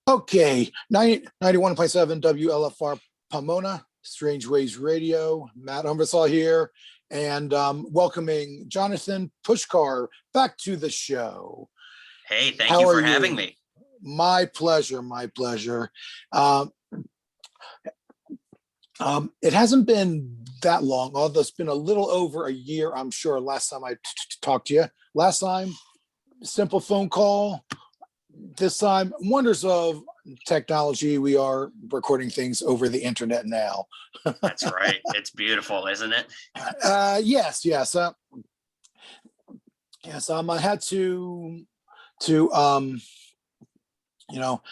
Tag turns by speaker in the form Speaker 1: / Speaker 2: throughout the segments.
Speaker 1: Okay, 91.7 WLFR Pomona, Strange Ways Radio. Matt Umbersaw here, and welcoming Johnathan Pushkar back to the show.
Speaker 2: Hey, thank
Speaker 1: How
Speaker 2: you for
Speaker 1: are
Speaker 2: having
Speaker 1: you?
Speaker 2: me.
Speaker 1: My pleasure, my pleasure. Um, it hasn't been that long, although it's been a little over a year, I'm sure, last time I talked to you. Last time, simple phone call. This time, wonders of technology. We are recording things over the internet now.
Speaker 2: That's right. It's beautiful, isn't it?
Speaker 1: Yes. I had to you know,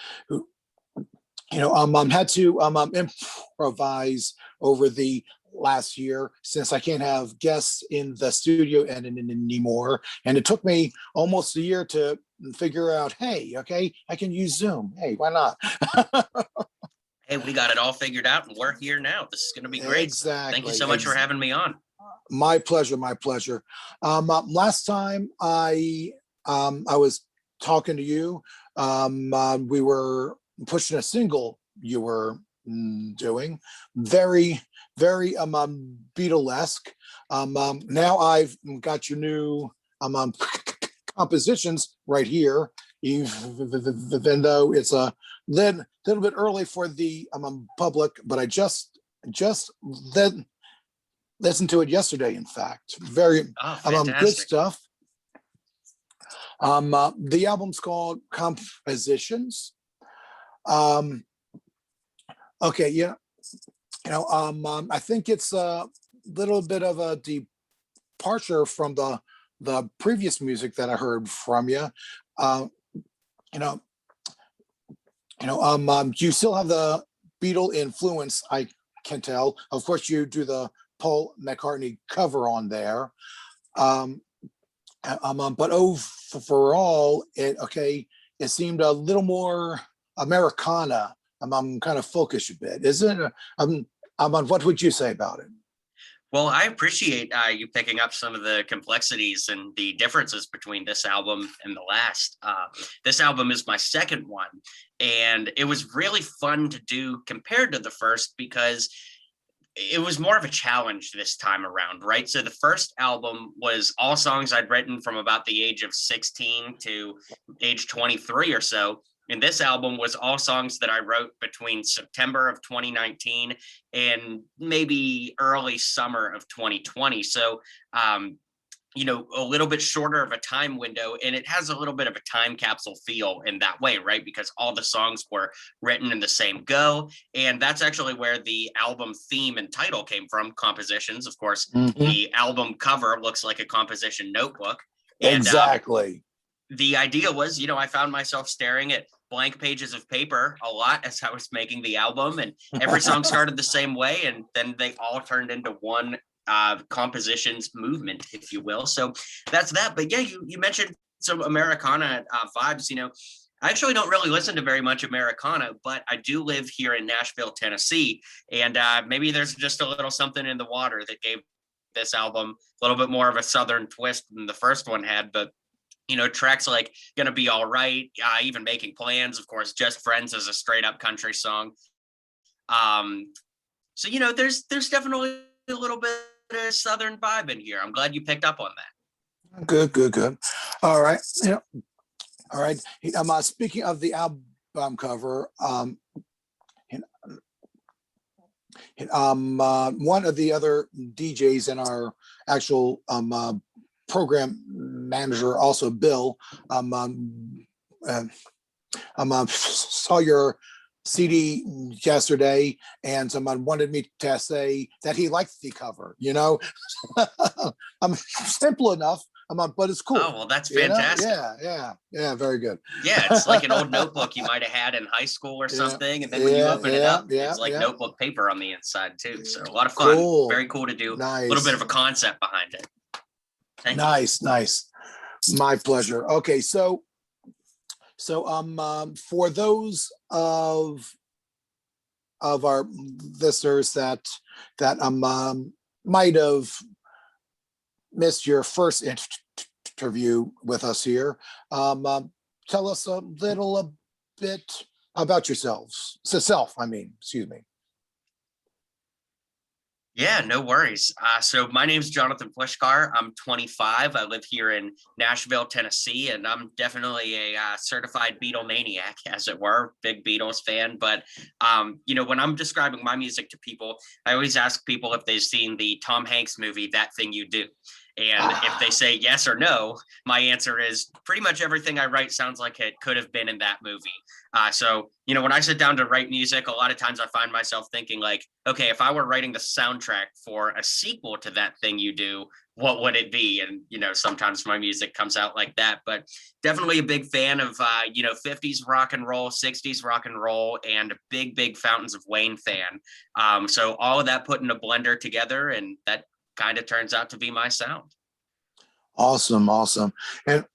Speaker 1: had to improvise over the last year since I can't have guests in the studio and anymore. And it took me almost a year to figure out, hey, okay, I can use Zoom. Hey, why not?
Speaker 2: Hey, we got it all figured out and we're here now. This is going to be great.
Speaker 1: Exactly.
Speaker 2: Thank you so much for having me on.
Speaker 1: My pleasure. My pleasure. Last time I was talking to you, we were pushing a single you were doing, very Beatlesque. Now I've got your new compositions right here, even though it's a little bit early for the public, but I just listened to it yesterday. In fact, very good stuff. The album's called Compositions. Okay, yeah, I think it's a little bit of a departure from the previous music that I heard from you. You still have the Beatle influence, I can tell. Of course, you do the Paul McCartney cover on there. But overall, it seemed a little more Americana. Kind of focused a bit, isn't it? What would you say about it?
Speaker 2: Well, I appreciate you picking up some of the complexities and the differences between this album and the last. This album is my second one, and it was really fun to do compared to the first because it was more of a challenge this time around, right? So the first album was all songs I'd written from about the age of 16 to age 23 or so. And this album was all songs that I wrote between September of 2019 and maybe early summer of 2020. So, a little bit shorter of a time window, and it has a little bit of a time capsule feel in that way, right? Because all the songs were written in the same go. And that's actually where the album theme and title came from, Compositions. Of course, The album cover looks like a composition notebook. And,
Speaker 1: exactly.
Speaker 2: The idea was, I found myself staring at blank pages of paper a lot as I was making the album, and every song started the same way, and then they all turned into one compositions movement, if you will. So that's that. But yeah, you mentioned some Americana vibes. I actually don't really listen to very much Americana, but I do live here in Nashville, Tennessee, and maybe there's just a little something in the water that gave this album a little bit more of a Southern twist than the first one had. But tracks like Gonna Be All Right, even Making Plans, of course, Just Friends is a straight up country song. So, there's definitely a little bit of Southern vibe in here. I'm glad you picked up on that.
Speaker 1: Good. All right. All right. Speaking of the album cover, one of the other DJs in our actual program manager, also Bill, saw your CD yesterday, and someone wanted me to say that he liked the cover. I'm simple enough, but it's cool.
Speaker 2: Oh, well, that's fantastic.
Speaker 1: Yeah, very good.
Speaker 2: Yeah, it's like an old notebook you might have had in high school or something, and then when you open it up, it's like notebook paper on the inside too. So a lot of fun. Cool. Very cool to do. Nice. A little bit of a concept behind it.
Speaker 1: Nice. My pleasure. Okay, so for those of our listeners that might have missed your first interview with us here, tell us a little bit How about yourselves? So self, I mean, excuse me.
Speaker 2: Yeah, no worries. So my name's Johnathan Pushkar. I'm 25. I live here in Nashville, Tennessee, and I'm definitely a certified Beatle maniac, as it were, big Beatles fan. But when I'm describing my music to people, I always ask people if they've seen the Tom Hanks movie, That Thing You Do. And if they say yes or no, my answer is pretty much everything I write sounds like it could have been in that movie. When I sit down to write music, a lot of times I find myself thinking like, okay, if I were writing the soundtrack for a sequel to That Thing You Do, what would it be? And, sometimes my music comes out like that, but definitely a big fan of, 50s rock and roll, 60s rock and roll, and a big, big Fountains of Wayne fan. So all of that put in a blender together, and that kind of turns out to be my sound.
Speaker 1: Awesome, awesome. And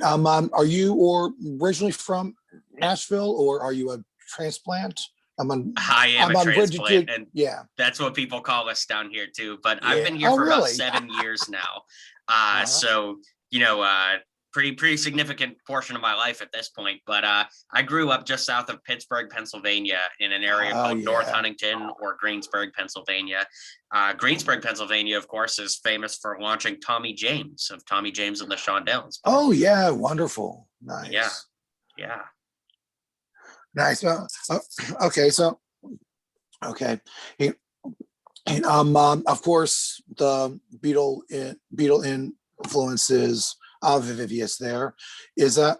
Speaker 1: are you originally from Nashville, or are you a transplant?
Speaker 2: I am a transplant, and
Speaker 1: yeah,
Speaker 2: that's what people call us down here too. But I've
Speaker 1: yeah.
Speaker 2: been here
Speaker 1: Oh,
Speaker 2: for about
Speaker 1: really?
Speaker 2: 7 years now.
Speaker 1: Uh-huh.
Speaker 2: So pretty significant portion of my life at this point. But I grew up just south of Pittsburgh, Pennsylvania, in an area called North Huntington, or Greensburg, Pennsylvania. Greensburg, Pennsylvania, of course, is famous for launching Tommy James of Tommy James and the Shondells.
Speaker 1: Oh yeah, wonderful, nice.
Speaker 2: Yeah.
Speaker 1: Nice. Okay, so okay, and of course, the Beatle influences obvious. There is that.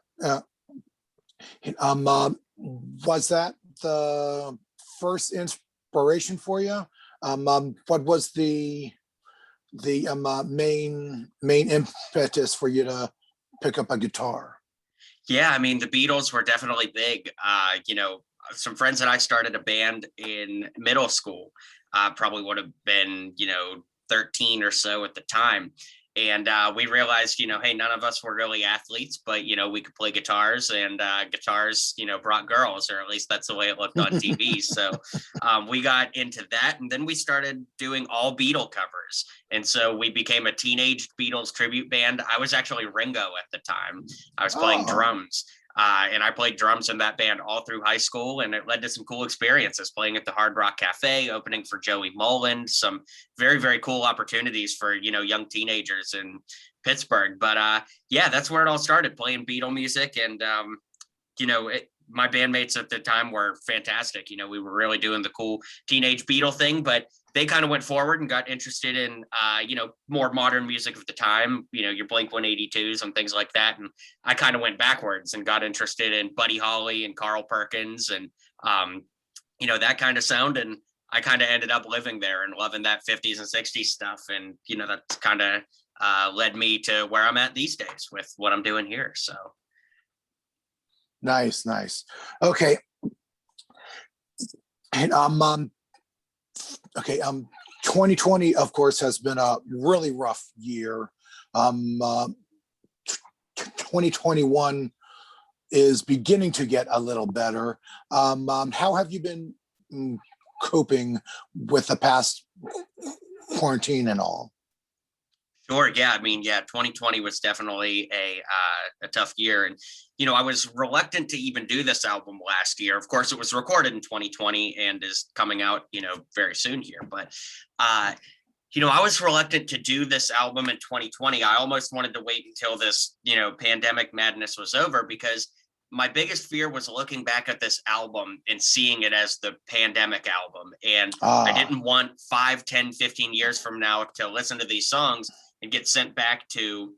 Speaker 1: Was that the first inspiration for you? What was the main impetus for you to pick up a guitar?
Speaker 2: Yeah, I mean, the Beatles were definitely big. Some friends and I started a band in middle school. Probably would have been, 13 or so at the time. And we realized, hey, none of us were really athletes, but, we could play guitars, and guitars, brought girls, or at least that's the way it looked on TV. So we got into that, and then we started doing all Beatle covers. And so we became a teenage Beatles tribute band. I was actually Ringo at the time. I was playing drums. And I played drums in that band all through high school, and it led to some cool experiences, playing at the Hard Rock Cafe, opening for Joey Mullen, some very, very cool opportunities for, young teenagers in Pittsburgh. But that's where it all started, playing Beatle music. And, my bandmates at the time were fantastic. We were really doing the cool teenage Beatle thing, but they kind of went forward and got interested in, more modern music of the time, your Blink-182s and things like that. And I kind of went backwards and got interested in Buddy Holly and Carl Perkins and, that kind of sound. And I kind of ended up living there and loving that 50s and 60s stuff. And, that's kind of led me to where I'm at these days with what I'm doing here. So.
Speaker 1: Nice. Okay. And 2020, of course, has been a really rough year. 2021 is beginning to get a little better. How have you been coping with the past quarantine and all?
Speaker 2: Sure. Yeah. I mean, 2020 was definitely a tough year. And, I was reluctant to even do this album last year. Of course, it was recorded in 2020 and is coming out, very soon here. But, I was reluctant to do this album in 2020. I almost wanted to wait until this, pandemic madness was over, because my biggest fear was looking back at this album and seeing it as the pandemic album. And I didn't want 5, 10, 15 years from now to listen to these songs and get sent back to,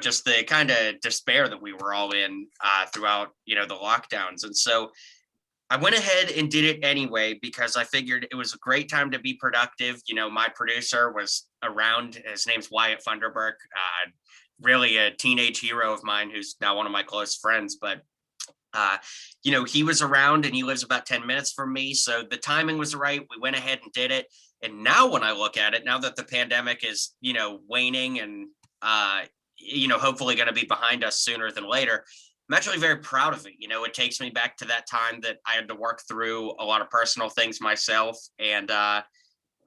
Speaker 2: just the kind of despair that we were all in throughout, the lockdowns. And so I went ahead and did it anyway, because I figured it was a great time to be productive. My producer was around. His name's Wyatt Funderburk, really a teenage hero of mine who's now one of my close friends. But he was around, and he lives about 10 minutes from me. So the timing was right. We went ahead and did it. And now when I look at it, now that the pandemic is, waning and, hopefully going to be behind us sooner than later, I'm actually very proud of it. It takes me back to that time that I had to work through a lot of personal things myself. And,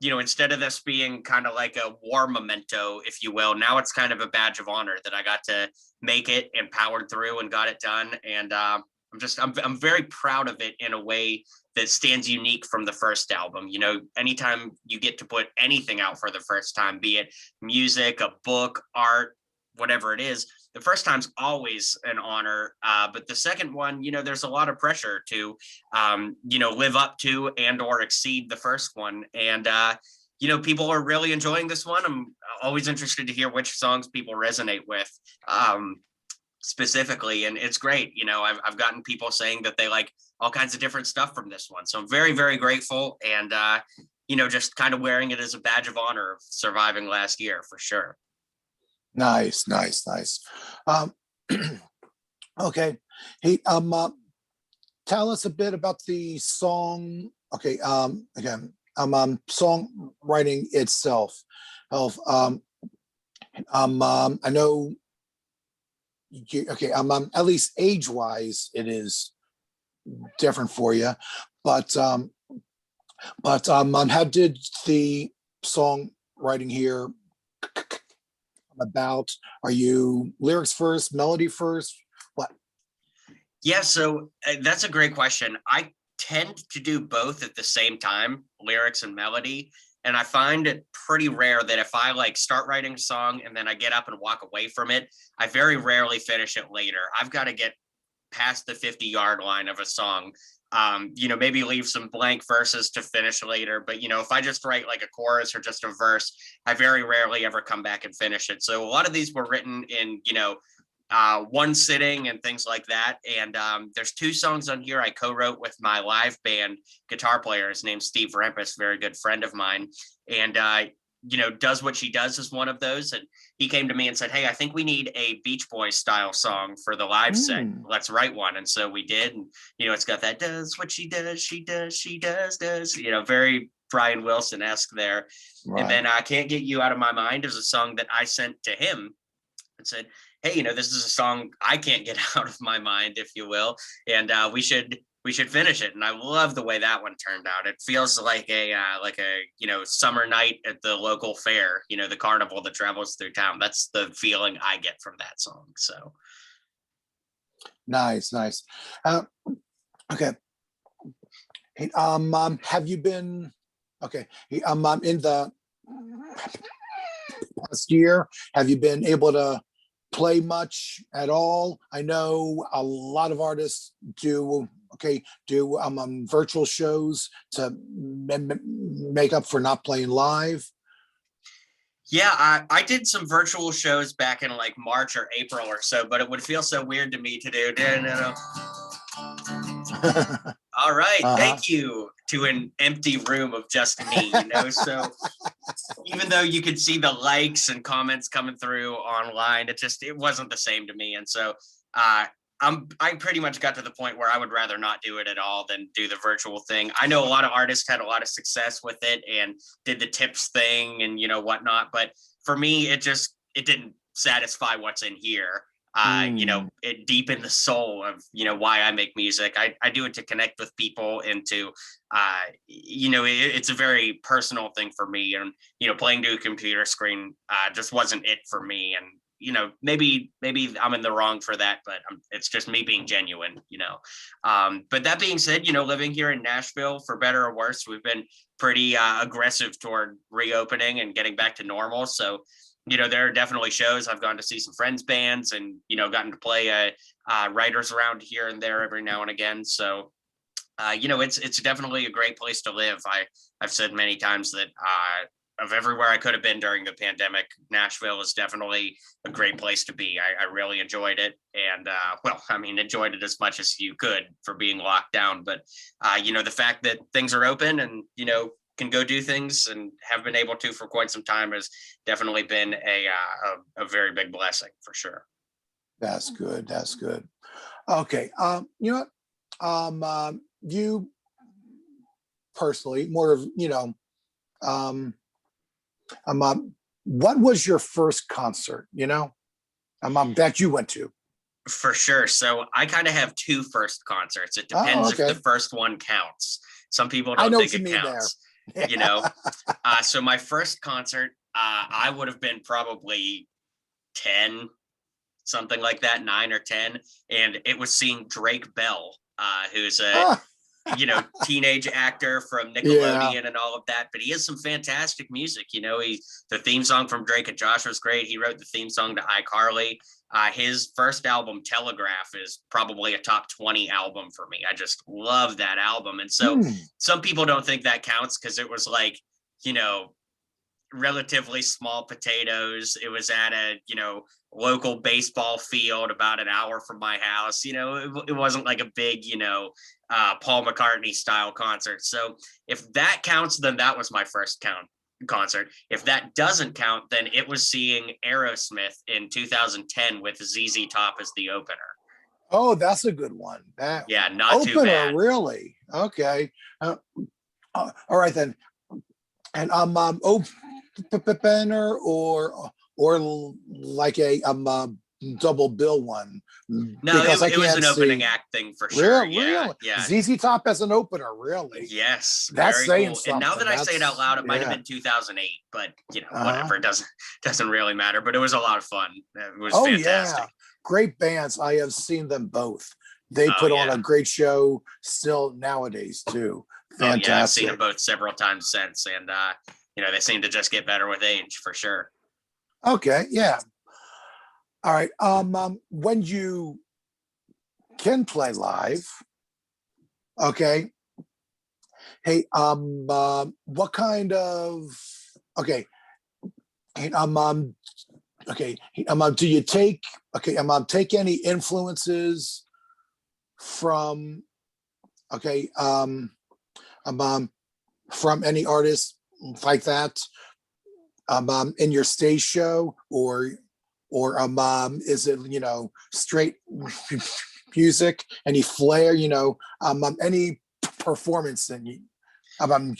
Speaker 2: instead of this being kind of like a war memento, if you will, now it's kind of a badge of honor that I got to make it and powered through and got it done. And I'm very proud of it in a way that stands unique from the first album. Anytime you get to put anything out for the first time, be it music, a book, art, whatever it is, the first time's always an honor. But the second one, there's a lot of pressure to, live up to and or exceed the first one. And, people are really enjoying this one. I'm always interested to hear which songs people resonate with. Specifically, and it's great. I've gotten people saying that they like all kinds of different stuff from this one, so I'm very, very grateful, and just kind of wearing it as a badge of honor of surviving last year for sure.
Speaker 1: Nice. Okay, hey, tell us a bit about the song. Okay, again, songwriting itself. I know. Okay, at least age-wise, it is different for you, but how did the songwriting here about? Are you lyrics first, melody first? What?
Speaker 2: Yeah, so that's a great question. I tend to do both at the same time, lyrics and melody. And I find it pretty rare that if I like start writing a song and then I get up and walk away from it, I very rarely finish it later. I've got to get past the 50-yard line of a song, maybe leave some blank verses to finish later. But, if I just write like a chorus or just a verse, I very rarely ever come back and finish it. So a lot of these were written in, one sitting and things like that. And there's 2 songs on here I co-wrote with my live band guitar player. His name's Steve Rempus, very good friend of mine. And, Does What She Does is one of those. And he came to me and said, hey, I think we need a Beach Boys style song for the live set. Let's write one. And so we did. And, it's got that does what she does, she does, she does, very Brian Wilson-esque there. Right. And then I Can't Get You Out of My Mind is a song that I sent to him and said, hey, this is a song I can't get out of my mind, if you will, and we should finish it. And I love the way that one turned out. It feels like a summer night at the local fair, the carnival that travels through town. That's the feeling I get from that song. So
Speaker 1: nice. Okay. Hey, have you been in the past year? Have you been able to play much at all? I know a lot of artists do virtual shows to make up for not playing live.
Speaker 2: Yeah, I did some virtual shows back in like March or April or so, but it would feel so weird to me to do. All right, thank you, to an empty room of just me, so even though you could see the likes and comments coming through online, it wasn't the same to me. And so I pretty much got to the point where I would rather not do it at all than do the virtual thing. I know a lot of artists had a lot of success with it and did the tips thing and whatnot, but for me, it didn't satisfy what's in here. It deep in the soul of, why I make music. I do it to connect with people and to, it's a very personal thing for me. And, playing to a computer screen just wasn't it for me. And, maybe I'm in the wrong for that, but it's just me being genuine, But that being said, living here in Nashville, for better or worse, we've been pretty aggressive toward reopening and getting back to normal. So, there are definitely shows. I've gone to see some friends' bands and, gotten to play writers around here and there every now and again. So, it's definitely a great place to live. I've said many times that of everywhere I could have been during the pandemic, Nashville is definitely a great place to be. I really enjoyed it. And, enjoyed it as much as you could for being locked down. But, the fact that things are open and, can go do things and have been able to for quite some time has definitely been a very big blessing for sure.
Speaker 1: That's good. Okay. You personally, more of, what was your first concert, that you went to?
Speaker 2: For sure. So I kind of have 2 first concerts. It depends if the first one counts. Some people don't think it counts. you know. So my first concert, I would have been probably 10, something like that, 9 or 10. And it was seeing Drake Bell, who's a,
Speaker 1: Ah,
Speaker 2: teenage actor from
Speaker 1: yeah.
Speaker 2: Nickelodeon and all of that. But he has some fantastic music. The theme song from Drake and Josh was great. He wrote the theme song to iCarly. His first album, Telegraph, is probably a top 20 album for me. I just love that album. And so
Speaker 1: Hmm.
Speaker 2: some people don't think that counts because it was like, you know, relatively small potatoes. It was at a, local baseball field about an hour from my house. It wasn't like a big, Paul McCartney style concert. So if that counts, then that was my first concert. If that doesn't count, then it was seeing Aerosmith in 2010 with ZZ Top as the opener.
Speaker 1: Oh, that's a good one. That
Speaker 2: Yeah, not too
Speaker 1: opener,
Speaker 2: bad.
Speaker 1: really? Okay. All right then. And opener or like a double bill one,
Speaker 2: No,
Speaker 1: because I
Speaker 2: it was
Speaker 1: can't
Speaker 2: an opening
Speaker 1: see.
Speaker 2: act thing for sure. Yeah,
Speaker 1: Really?
Speaker 2: yeah.
Speaker 1: ZZ Top as an opener, really?
Speaker 2: Yes,
Speaker 1: That's
Speaker 2: very
Speaker 1: saying
Speaker 2: cool. And now
Speaker 1: something.
Speaker 2: that I say it out
Speaker 1: That's
Speaker 2: loud, it might have
Speaker 1: yeah.
Speaker 2: been 2008, but
Speaker 1: Uh-huh.
Speaker 2: whatever. It doesn't really matter. But it was a lot of fun. It was
Speaker 1: Oh
Speaker 2: fantastic.
Speaker 1: yeah, great bands. I have seen them both. They
Speaker 2: Oh
Speaker 1: put on a
Speaker 2: yeah,
Speaker 1: great show still nowadays too.
Speaker 2: oh yeah. I've seen them
Speaker 1: Fantastic.
Speaker 2: both several times since, and they seem to just get better with age for sure.
Speaker 1: Okay, yeah. All right. When you can play live, okay. Hey, what kind of okay? Hey, okay. Hey, do you take okay? Take any influences from okay? From any artist like that in your stage show, or is it straight music? Any flair? Any performance that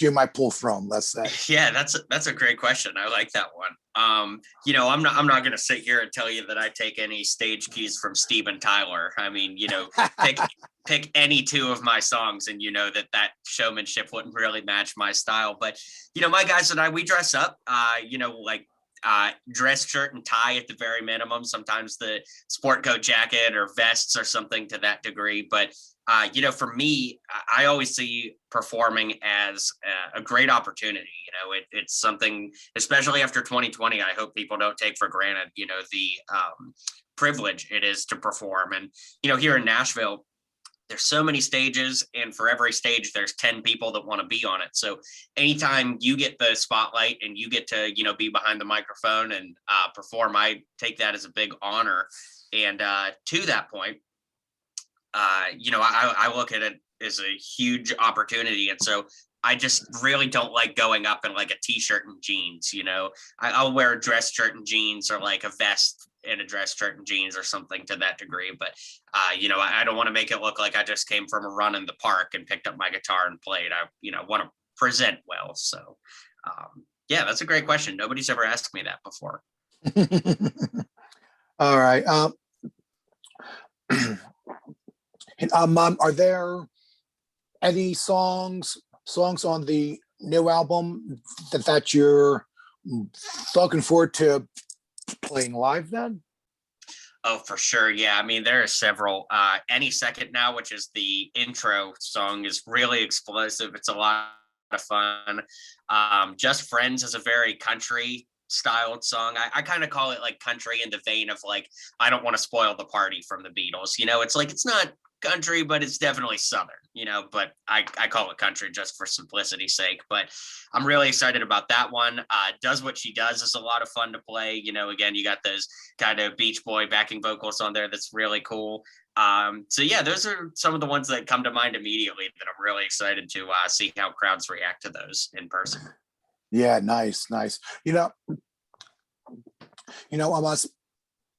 Speaker 1: you might pull from? Let's say.
Speaker 2: Yeah, that's a great question. I like that one. I'm not gonna sit here and tell you that I take any stage cues from Steven Tyler. I mean, pick any two of my songs, and that showmanship wouldn't really match my style. But my guys and I, we dress up. Like dress shirt and tie at the very minimum. Sometimes the sport coat jacket or vests or something to that degree. But for me, I always see performing as a great opportunity. It's something, especially after 2020, I hope people don't take for granted, the privilege it is to perform. And, here in Nashville, there's so many stages, and for every stage, there's 10 people that want to be on it. So anytime you get the spotlight and you get to, be behind the microphone and perform, I take that as a big honor. And to that point, I look at it as a huge opportunity. And so I just really don't like going up in like a t-shirt and jeans, I'll wear a dress shirt and jeans, or like a vest and a dress shirt and jeans or something to that degree. But, I don't want to make it look like I just came from a run in the park and picked up my guitar and played. I, want to present well. So, yeah, that's a great question. Nobody's ever asked me that before.
Speaker 1: All right. Are there any songs on the new album that you're looking forward to playing live then?
Speaker 2: Oh, for sure. Yeah. I mean, there are several. Any Second Now, which is the intro song, is really explosive. It's a lot of fun. Just Friends is a very country styled song. I kind of call it like country in the vein of like, I Don't Want to Spoil the Party from the Beatles. It's like, it's not country, but it's definitely Southern, but I call it country just for simplicity's sake. But I'm really excited about that one. Does What She Does is a lot of fun to play. Again, you got those kind of Beach Boy backing vocals on there. That's really cool. So yeah, those are some of the ones that come to mind immediately that I'm really excited to see how crowds react to those in person.
Speaker 1: Yeah, nice.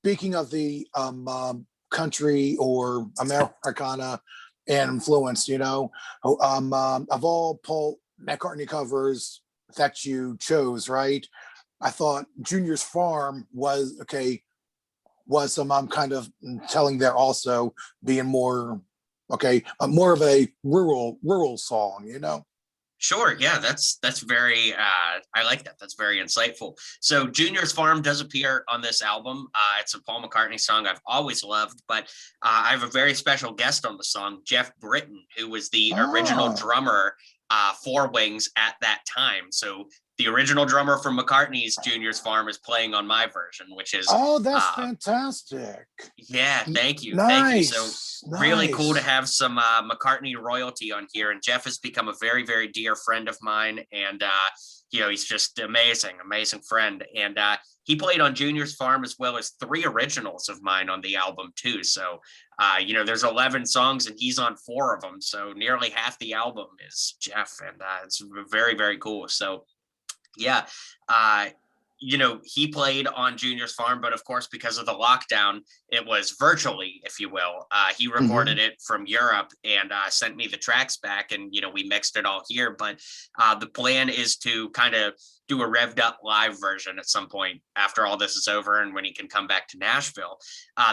Speaker 1: Speaking of the country or Americana influence, of all Paul McCartney covers that you chose, right? I thought Junior's Farm was some kind of telling there also, being more more of a rural song.
Speaker 2: Sure. Yeah, that's very I like that. That's very insightful. So Junior's Farm does appear on this album. It's a Paul McCartney song I've always loved, but I have a very special guest on the song, Jeff Britton, who was the original
Speaker 1: Oh,
Speaker 2: drummer for Wings at that time. So the original drummer from McCartney's Junior's Farm is playing on my version, which is
Speaker 1: oh, that's
Speaker 2: uh,
Speaker 1: fantastic.
Speaker 2: yeah, thank you. Thank you. So
Speaker 1: Nice,
Speaker 2: really cool to
Speaker 1: nice.
Speaker 2: have some McCartney royalty on here. And Jeff has become a very, very dear friend of mine. And, he's just amazing, amazing friend. And he played on Junior's Farm as well as 3 originals of mine on the album too. So, there's 11 songs and he's on 4 of them. So nearly half the album is Jeff. And it's very, very cool. So, yeah. Uh, he played on Junior's Farm, but of course, because of the lockdown, it was virtually, if you will. He
Speaker 1: Mhm.
Speaker 2: recorded it from Europe and sent me the tracks back, and we mixed it all here. But the plan is to kind of do a revved up live version at some point after all this is over and when he can come back to Nashville.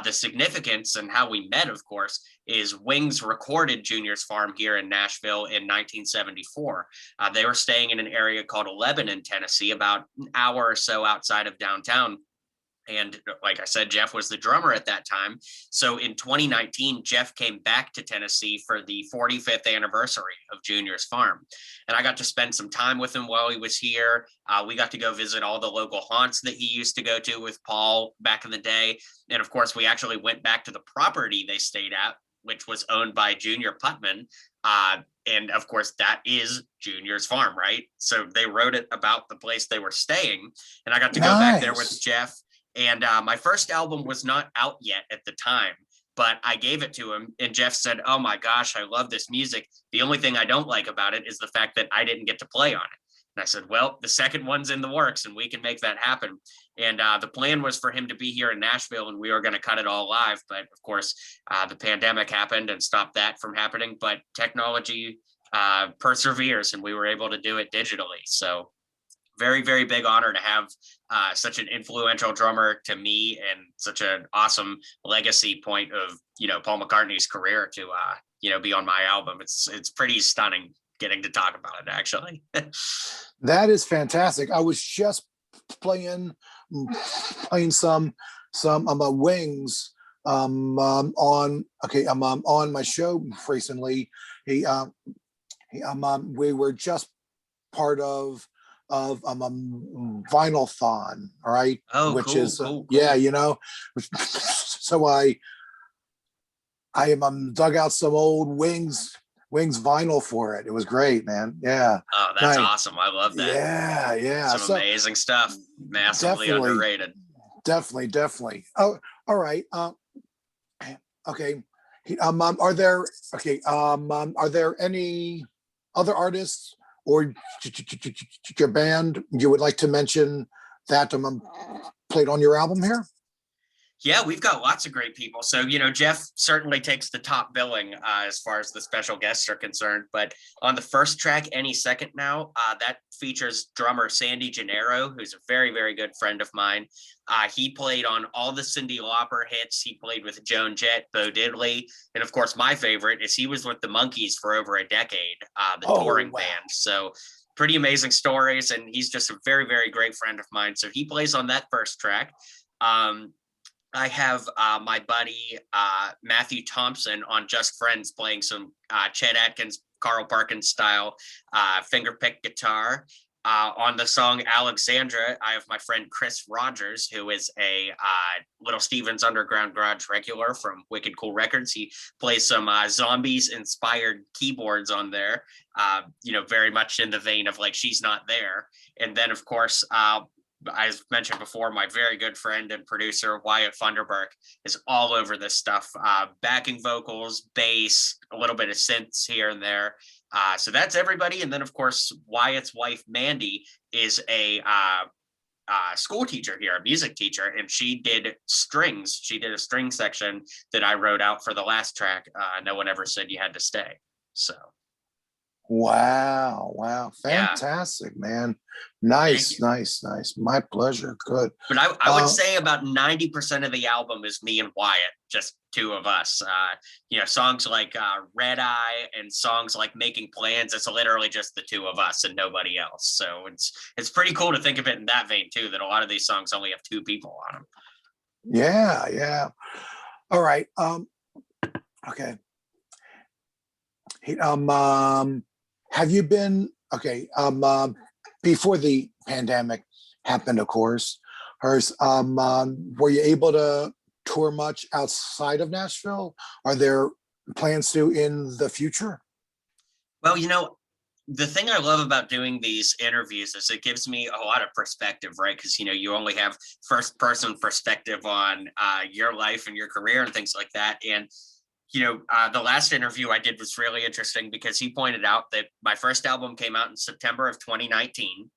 Speaker 2: The significance and how we met, of course, is Wings recorded Junior's Farm here in Nashville in 1974. They were staying in an area called Lebanon, Tennessee, about an hour or so outside of downtown. And like I said, Jeff was the drummer at that time. So in 2019, Jeff came back to Tennessee for the 45th anniversary of Junior's Farm. And I got to spend some time with him while he was here. We got to go visit all the local haunts that he used to go to with Paul back in the day. And of course, we actually went back to the property they stayed at, which was owned by Junior Putman. And of course, that is Junior's Farm, right? So they wrote it about the place they were staying. And I got to go back there with
Speaker 1: Nice.
Speaker 2: Jeff. And my first album was not out yet at the time, but I gave it to him. And Jeff said, "Oh my gosh, I love this music. The only thing I don't like about it is the fact that I didn't get to play on it." And I said, "Well, the second one's in the works and we can make that happen." And the plan was for him to be here in Nashville and we were going to cut it all live. But of course, the pandemic happened and stopped that from happening. But technology perseveres and we were able to do it digitally. So very, very big honor to have such an influential drummer to me and such an awesome legacy point of, Paul McCartney's career to, be on my album. It's pretty stunning getting to talk about it, actually.
Speaker 1: That is fantastic. I was just playing playing some Wings on my show recently. He we were just part of Vinylthon, all right,
Speaker 2: Oh,
Speaker 1: which
Speaker 2: cool,
Speaker 1: is
Speaker 2: cool,
Speaker 1: yeah,
Speaker 2: cool.
Speaker 1: so I dug out some old Wings vinyl for it. It was great, man. Yeah,
Speaker 2: Oh, that's
Speaker 1: nice.
Speaker 2: awesome. I love that.
Speaker 1: Yeah.
Speaker 2: Some
Speaker 1: So
Speaker 2: amazing stuff. Massively
Speaker 1: definitely,
Speaker 2: underrated.
Speaker 1: definitely. Oh, all right. Okay. Are there are there any other artists or your band you would like to mention that played on your album here?
Speaker 2: Yeah, we've got lots of great people. So, Jeff certainly takes the top billing as far as the special guests are concerned. But on the first track, Any Second Now, that features drummer Sandy Gennaro, who's a very, very good friend of mine. He played on all the Cyndi Lauper hits. He played with Joan Jett, Bo Diddley. And of course, my favorite is he was with the Monkees for over a decade, the
Speaker 1: Oh,
Speaker 2: touring
Speaker 1: wow.
Speaker 2: band. So pretty amazing stories. And he's just a very, very great friend of mine. So he plays on that first track. I have my buddy Matthew Thompson on Just Friends playing some Chet Atkins, Carl Perkins style fingerpick guitar. On the song Alexandra, I have my friend Chris Rogers, who is a Little Steven's Underground Garage regular from Wicked Cool Records. He plays some zombies-inspired keyboards on there, very much in the vein of like She's Not There. And then, of course, as mentioned before, my very good friend and producer, Wyatt Funderburk, is all over this stuff. Backing vocals, bass, a little bit of synths here and there. So that's everybody. And then, of course, Wyatt's wife, Mandy, is a school teacher here, a music teacher, and she did strings. She did a string section that I wrote out for the last track. No one ever said you had to stay. So.
Speaker 1: Wow.
Speaker 2: Yeah.
Speaker 1: Fantastic, man.
Speaker 2: Thank you.
Speaker 1: Nice. My pleasure. Good.
Speaker 2: But I would say about 90% of the album is me and Wyatt just two of us. Songs like Red Eye and songs like Making Plans, it's literally just the two of us and nobody else. So it's pretty cool to think of it in that vein too, that a lot of these songs only have two people on them.
Speaker 1: Yeah. All right. Okay. Hey, have you been okay? Before the pandemic happened, of course, were you able to tour much outside of Nashville? Are there plans to in the future?
Speaker 2: Well, the thing I love about doing these interviews is it gives me a lot of perspective, right? Because, you only have first person perspective on your life and your career and things like that. And, the last interview I did was really interesting because he pointed out that my first album came out in September of 2019.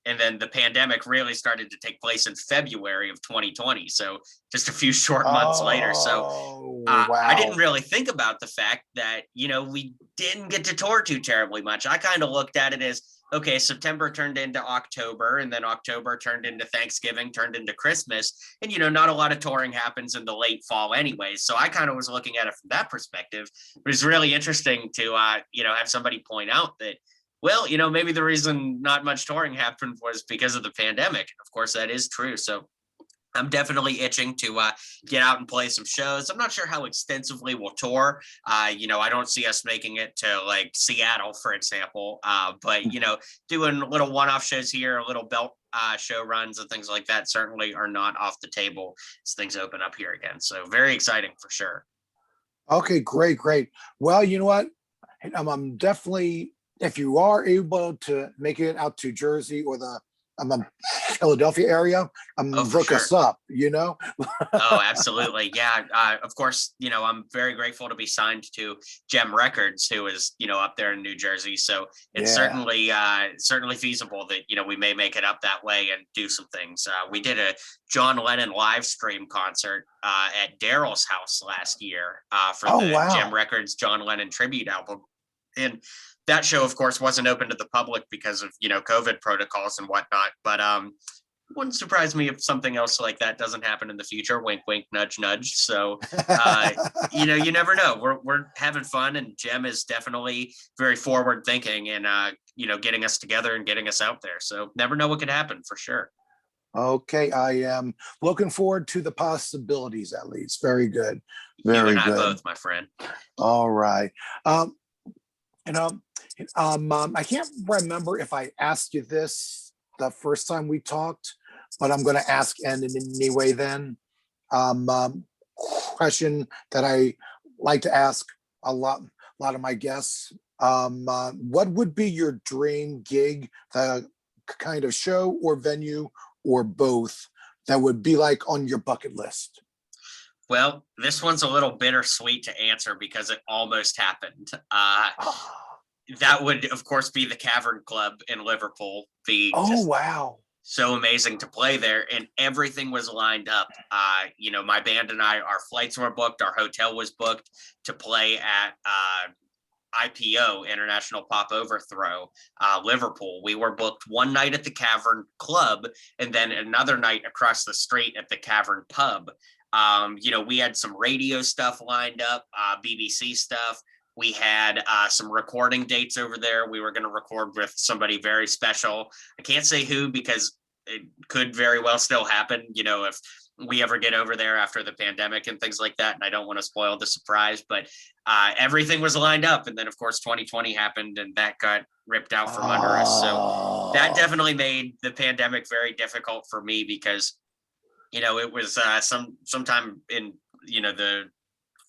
Speaker 2: And then the pandemic really started to take place in February of 2020. So just a few short months later. So
Speaker 1: Wow.
Speaker 2: I didn't really think about the fact that, we didn't get to tour too terribly much. I kind of looked at it as, okay, September turned into October, and then October turned into Thanksgiving, turned into Christmas. And, not a lot of touring happens in the late fall anyways. So I kind of was looking at it from that perspective. But it's really interesting to, have somebody point out that, well, maybe the reason not much touring happened was because of the pandemic. Of course, that is true. So I'm definitely itching to get out and play some shows. I'm not sure how extensively we'll tour. I don't see us making it to like Seattle, for example. But, doing little one-off shows here, little belt show runs and things like that certainly are not off the table as things open up here again. So very exciting for sure.
Speaker 1: Okay, great. Well, you know what? I'm definitely, if you are able to make it out to Jersey or the Philadelphia area, look
Speaker 2: sure.
Speaker 1: us up,
Speaker 2: Oh, absolutely. Yeah. Of course, I'm very grateful to be signed to Gem Records, who is, up there in New Jersey. So it's certainly feasible that, we may make it up that way and do some things. We did a John Lennon live stream concert at Daryl's house last year for the Gem Records John Lennon tribute album. And that show, of course, wasn't open to the public because of, COVID protocols and whatnot. But wouldn't surprise me if something else like that doesn't happen in the future. Wink, wink, nudge, nudge. So, you never know. We're having fun, and Gem is definitely very forward thinking and, getting us together and getting us out there. So never know what could happen for sure.
Speaker 1: Okay, I am looking forward to the possibilities, at least. Very good.
Speaker 2: You and I both, my friend.
Speaker 1: All right. I can't remember if I asked you this the first time we talked, but I'm going to ask anyway then. Question that I like to ask a lot of my guests. What would be your dream gig, the kind of show or venue or both that would be like on your bucket list?
Speaker 2: Well, this one's a little bittersweet to answer because it almost happened. That would, of course, be the Cavern Club in Liverpool.
Speaker 1: Wow.
Speaker 2: So amazing to play there, and everything was lined up. My band and our flights were booked, our hotel was booked to play at IPO, International Pop Overthrow, Liverpool. We were booked one night at the Cavern Club and then another night across the street at the Cavern Pub. We had some radio stuff lined up, BBC stuff. We had some recording dates over there. We were going to record with somebody very special. I can't say who because it could very well still happen, if we ever get over there after the pandemic and things like that. And I don't want to spoil the surprise, but everything was lined up. And then, of course, 2020 happened and that got ripped out from under us. So that definitely made the pandemic very difficult for me because, it was sometime in, the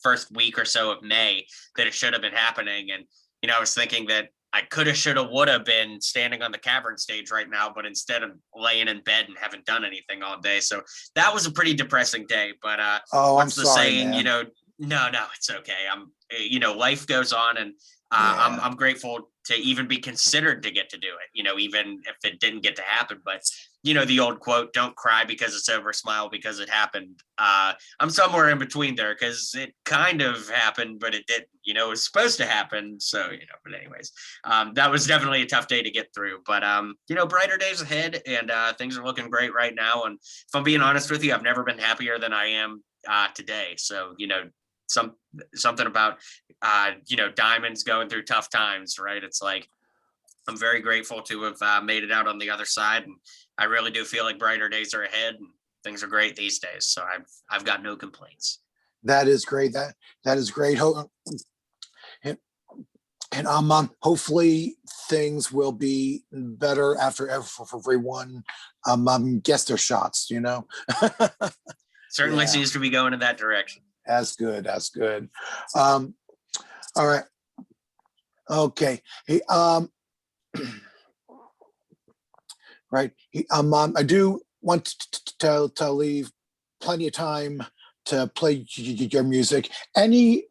Speaker 2: first week or so of May that it should have been happening. And, I was thinking that I coulda, shoulda, woulda been standing on the Cavern stage right now, but instead of laying in bed and haven't done anything all day. So that was a pretty depressing day, but what's the saying, no, it's okay. Life goes on and I'm grateful to even be considered to get to do it, even if it didn't get to happen. But, the old quote, don't cry because it's over, smile because it happened. I'm somewhere in between there because it kind of happened, but it didn't, it was supposed to happen. So, but anyways, that was definitely a tough day to get through. But, brighter days ahead and things are looking great right now. And if I'm being honest with you, I've never been happier than I am today. So, something about diamonds going through tough times, right? It's like I'm very grateful to have made it out on the other side, and I really do feel like brighter days are ahead, and things are great these days. So I've got no complaints.
Speaker 1: That is great. That is great. And hopefully things will be better after everyone gets their shots.
Speaker 2: Certainly
Speaker 1: Yeah.
Speaker 2: seems to be going in that direction.
Speaker 1: That's good. That's good. All right. Okay. Hey, right. I do want to leave plenty of time to play your music. Any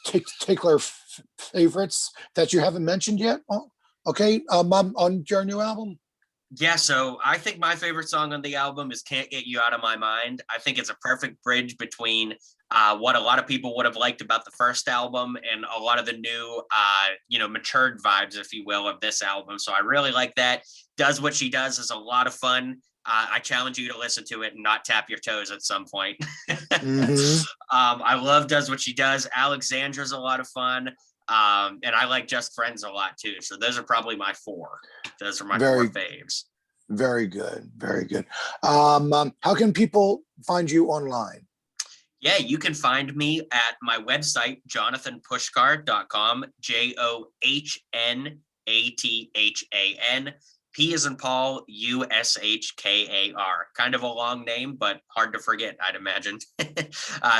Speaker 1: particular favorites that you haven't mentioned yet? Oh, okay. On your new album?
Speaker 2: Yeah, so I think my favorite song on the album is Can't Get You Out of My Mind. I think it's a perfect bridge between what a lot of people would have liked about the first album and a lot of the new, matured vibes, if you will, of this album. So I really like that. Does What She Does is a lot of fun. I challenge you to listen to it and not tap your toes at some point.
Speaker 1: Mhm.
Speaker 2: I love Does What She Does. Alexandra's a lot of fun. And I like Just Friends a lot too. So those are probably my four. Those are my four faves.
Speaker 1: Very good. Very good. How can people find you online?
Speaker 2: Yeah, you can find me at my website, jonathanpushkar.com, JOHNATHAN. P as in Paul, USHKAR. Kind of a long name, but hard to forget, I'd imagine.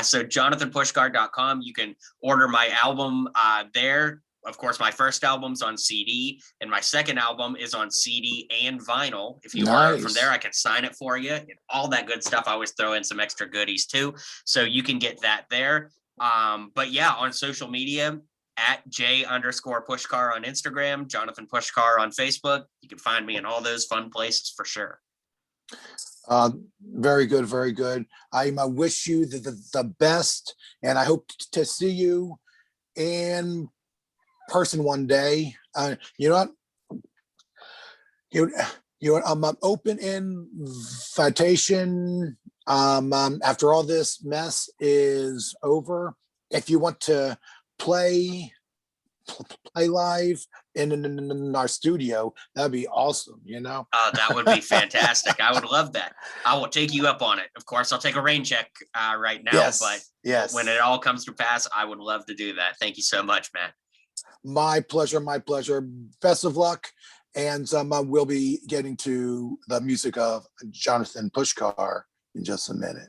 Speaker 2: So JonathanPushkar.com. You can order my album there. Of course, my first album's on CD, and my second album is on CD and vinyl. If you order it from there, I can sign it for you and all that good stuff. I always throw in some extra goodies too, so you can get that there. But yeah, on social media, at J_Pushkar on Instagram, Johnathan Pushkar on Facebook. You can find me in all those fun places for sure.
Speaker 1: Very good, very good. I wish you the best, and I hope to see you in person one day. You know what? I'm open invitation. After all this mess is over, if you want to play live in our studio, that'd be awesome.
Speaker 2: That would be fantastic. I would love that. I will take you up on it. Of course, I'll take a rain check right now.
Speaker 1: Yes,
Speaker 2: but
Speaker 1: yes.
Speaker 2: When it all comes to pass, I would love to do that. Thank you so much, Matt.
Speaker 1: My pleasure. My pleasure. Best of luck. And we'll be getting to the music of Johnathan Pushkar in just a minute.